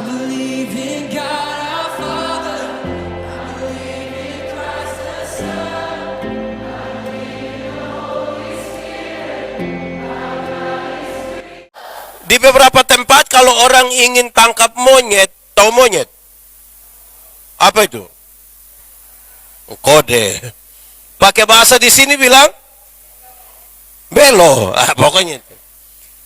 believe in God our Father. I believe in Christ the Son. Di beberapa tempat kalau orang ingin tangkap monyet, tahu monyet? Apa itu? Kode. Pakai bahasa di sini bilang belo. Pokoknya itu.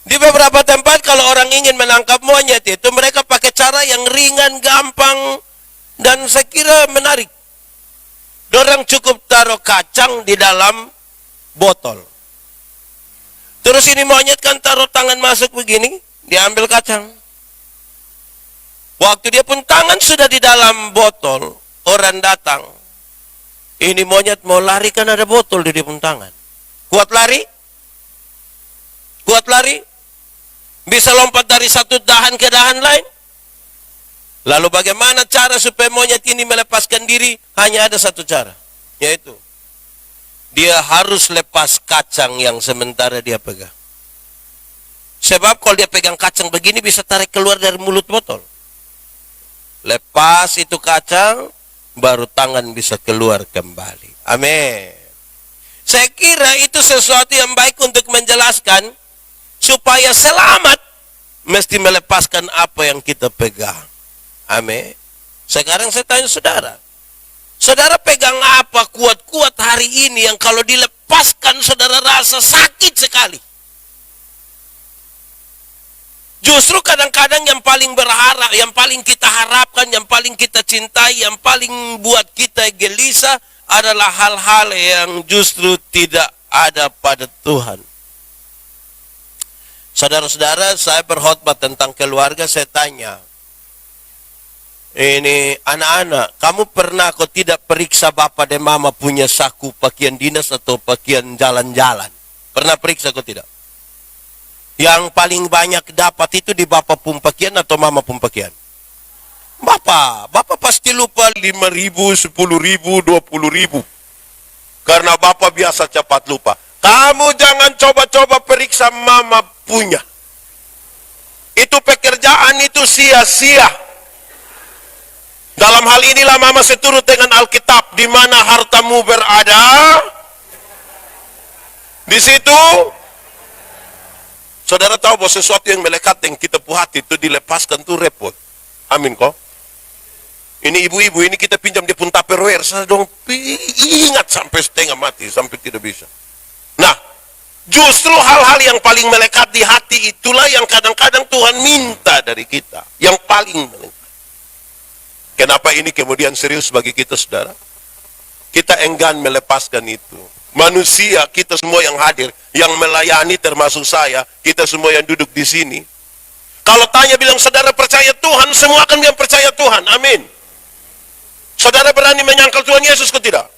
Di beberapa tempat kalau orang ingin menangkap monyet itu mereka pakai cara yang ringan, gampang, dan saya kira menarik. Dorang cukup taruh kacang di dalam botol. Terus ini monyet kan taruh tangan masuk begini, diambil kacang. Waktu dia pun tangan sudah di dalam botol, orang datang. Ini monyet mau lari kan ada botol di dia pun tangan. Kuat lari? Kuat lari? Bisa lompat dari satu dahan ke dahan lain? Lalu bagaimana cara supaya monyet ini melepaskan diri? Hanya ada satu cara, yaitu dia harus lepas kacang yang sementara dia pegang. Sebab kalau dia pegang kacang begini bisa tarik keluar dari mulut botol. Lepas itu kacang, baru tangan bisa keluar kembali. Amin. Saya kira itu sesuatu yang baik untuk menjelaskan supaya selamat mesti melepaskan apa yang kita pegang. Amin. Sekarang saya tanya saudara. Saudara pegang apa kuat-kuat hari ini yang kalau dilepaskan saudara rasa sakit sekali? Justru kadang-kadang yang paling berharap, yang paling kita harapkan, yang paling kita cintai, yang paling buat kita gelisah adalah hal-hal yang justru tidak ada pada Tuhan. Saudara-saudara, saya berkhotbah tentang keluarga, saya tanya, ini anak-anak, kamu pernah kok tidak periksa bapak dan mama punya saku pakaian dinas atau pakaian jalan-jalan? Pernah periksa kok tidak? Yang paling banyak dapat itu di bapak pun pakaian atau mama pun pakaian? Bapak pasti lupa 5.000, 10.000, 20.000. Karena bapak biasa cepat lupa. Kamu jangan coba-coba periksa mama punya. Itu pekerjaan itu sia-sia. Dalam hal inilah mama seturut dengan Alkitab, di mana hartamu berada, di situ. Saudara tahu bahwa sesuatu yang melekat yang kita puhati itu dilepaskan tuh repot. Amin kok. Ini ibu-ibu ini kita pinjam di pun Tupperware, saya dong ingat sampai setengah mati, sampai tidak bisa. Nah, justru hal-hal yang paling melekat di hati itulah yang kadang-kadang Tuhan minta dari kita, yang paling melekat. Kenapa ini kemudian serius bagi kita, saudara? Kita enggan melepaskan itu. Manusia, kita semua yang hadir, yang melayani termasuk saya, kita semua yang duduk di sini. Kalau tanya bilang saudara percaya Tuhan, semua akan bilang percaya Tuhan. Amin. Saudara berani menyangkal Tuhan Yesus ke tidak?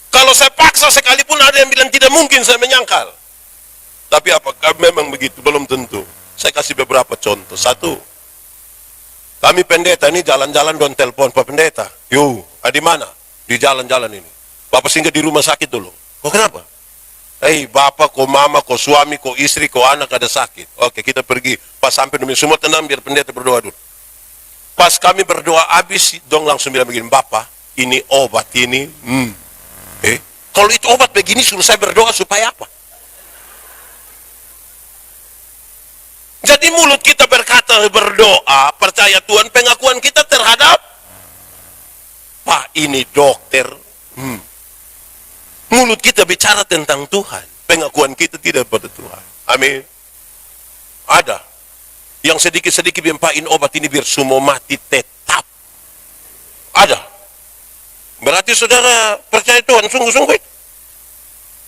Kalau saya paksa sekalipun ada yang bilang tidak mungkin saya menyangkal. Tapi apakah memang begitu? Belum tentu. Saya kasih beberapa contoh. Satu, kami pendeta ini jalan-jalan don telepon Pak Pendeta. Yo, di mana? Di jalan-jalan ini. Bapak singgah di rumah sakit dulu. Oh kenapa? Bapak, kok mama, kok suami, kok istri, kok anak ada sakit. Oke, kita pergi. Pas sampai demi semua tenang, biar pendeta berdoa dulu. Pas kami berdoa habis, dong langsung bilang begini, Bapak, ini obat ini. Kalau itu obat begini, suruh saya berdoa supaya apa? Jadi mulut kita berkata berdoa, percaya Tuhan, pengakuan kita terhadap Pak, ini dokter. Mulut kita bicara tentang Tuhan, pengakuan kita tidak pada Tuhan. Amin. Ada yang sedikit-sedikit bimpain obat ini biar semua mati tetap. Ada. Berarti saudara percaya Tuhan sungguh-sungguh.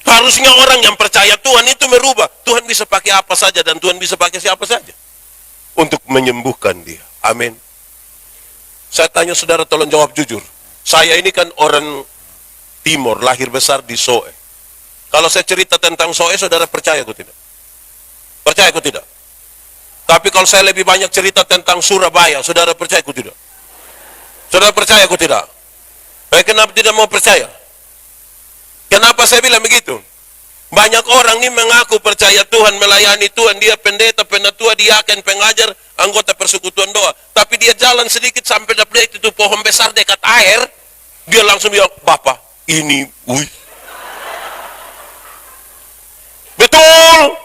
Harusnya orang yang percaya Tuhan itu merubah. Tuhan bisa pakai apa saja dan Tuhan bisa pakai siapa saja untuk menyembuhkan dia. Amin. Saya tanya saudara, tolong jawab jujur. Saya ini kan orang Timur, lahir besar di Soe. Kalau saya cerita tentang Soe, saudara percaya atau tidak? Percaya atau tidak? Tapi kalau saya lebih banyak cerita tentang Surabaya, saudara percaya atau tidak? Saudara percaya atau tidak? Kenapa tidak mau percaya? Kenapa saya bilang begitu? Banyak orang nih mengaku percaya Tuhan, melayani Tuhan, dia pendeta, penatua, diaken, pengajar, anggota persekutuan doa. Tapi dia jalan sedikit sampai dapat itu pohon besar dekat air, dia langsung bilang, Bapak, ini, wih. Betul.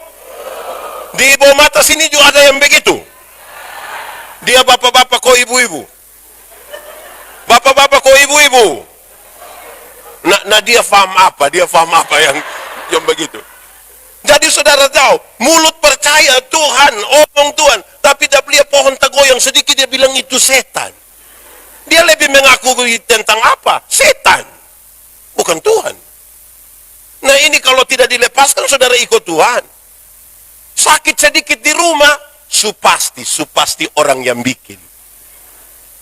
Di bawah mata sini juga ada yang begitu. Dia bapak-bapak kok ibu-ibu. Bapak-bapak kok ibu-ibu. Nah dia paham apa? Dia paham apa yang begitu? Jadi saudara tahu, mulut percaya Tuhan, omong Tuhan, tapi dia beli pohon tegoyang sedikit dia bilang itu setan. Dia lebih mengaku tentang apa? Setan. Bukan Tuhan. Nah ini kalau tidak dilepaskan saudara ikut Tuhan. Sakit sedikit di rumah, supasti orang yang bikin.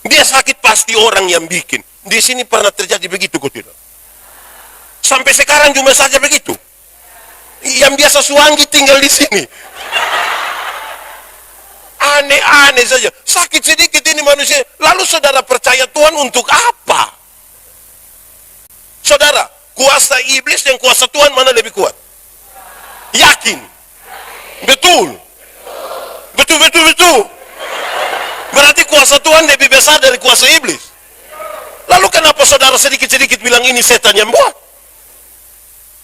Dia sakit pasti orang yang bikin. Di sini pernah terjadi begitu kok tidak? Sampai sekarang cuma saja begitu. Yang biasa suanggi tinggal di sini. Aneh-aneh saja. Sakit sedikit ini manusia. Lalu saudara percaya Tuhan untuk apa? Saudara, kuasa iblis dan kuasa Tuhan mana lebih kuat? Yakin? Betul. Betul. Berarti kuasa Tuhan lebih besar dari kuasa iblis. Lalu kenapa saudara sedikit-sedikit bilang ini setan yang buat?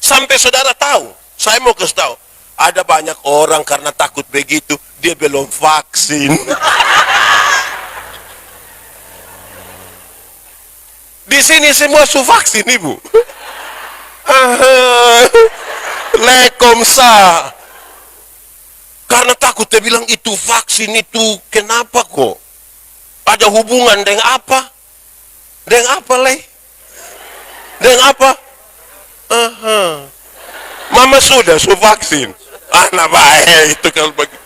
Sampai saudara tahu, saya mau kasih tahu, ada banyak orang karena takut begitu, dia belum vaksin. Di sini semua su vaksin, Ibu. Lekomsa. Karena takut dia bilang itu vaksin itu kenapa kok? Ada hubungan dengan apa? Dengan apa leh? Dengan apa? Mama sudah vaksin. Anak baik itu kalau begitu.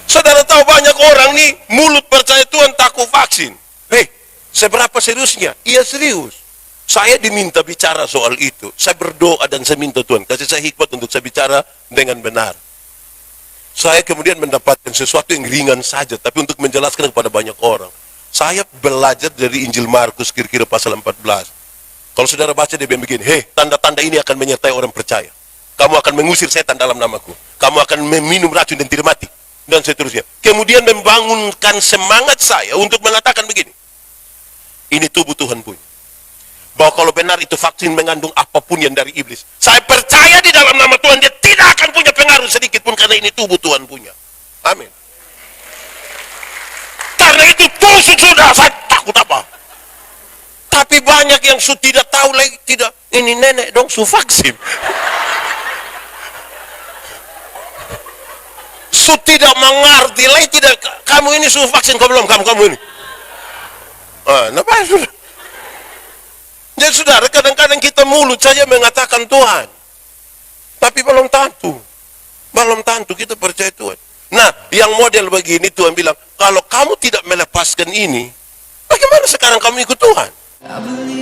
Saudara tahu banyak orang nih mulut percaya Tuhan takut vaksin. Hei, seberapa seriusnya? Iya serius. Saya diminta bicara soal itu. Saya berdoa dan saya minta Tuhan kasih saya hikmat untuk saya bicara dengan benar. Saya kemudian mendapatkan sesuatu yang ringan saja, tapi untuk menjelaskan kepada banyak orang. Saya belajar dari Injil Markus kira-kira pasal 14. Kalau saudara baca dia begini, hei, tanda-tanda ini akan menyertai orang percaya. Kamu akan mengusir setan dalam namaku. Kamu akan meminum racun dan tidak mati. Dan seterusnya. Kemudian membangunkan semangat saya untuk mengatakan begini. Ini tubuh Tuhan punya. Bahwa kalau benar itu vaksin mengandung apapun yang dari iblis. Saya percaya di dalam nama Tuhan dia tidak akan punya pengaruh sedikit pun karena ini tubuh Tuhan punya. Amin. Karena itu tusuk sudah, saya takut apa? Tapi banyak yang tidak tahu lagi, tidak. Ini nenek dong su vaksin. Su tidak mengerti lagi, tidak. Kamu ini su vaksin, kau belum? Kamu ini. Kenapa sudah? Jadi saudara, kadang-kadang kita mulut saja mengatakan Tuhan. Tapi belum tentu kita percaya Tuhan. Nah, yang model begini Tuhan bilang, kalau kamu tidak melepaskan ini, bagaimana sekarang kamu ikut Tuhan? I believe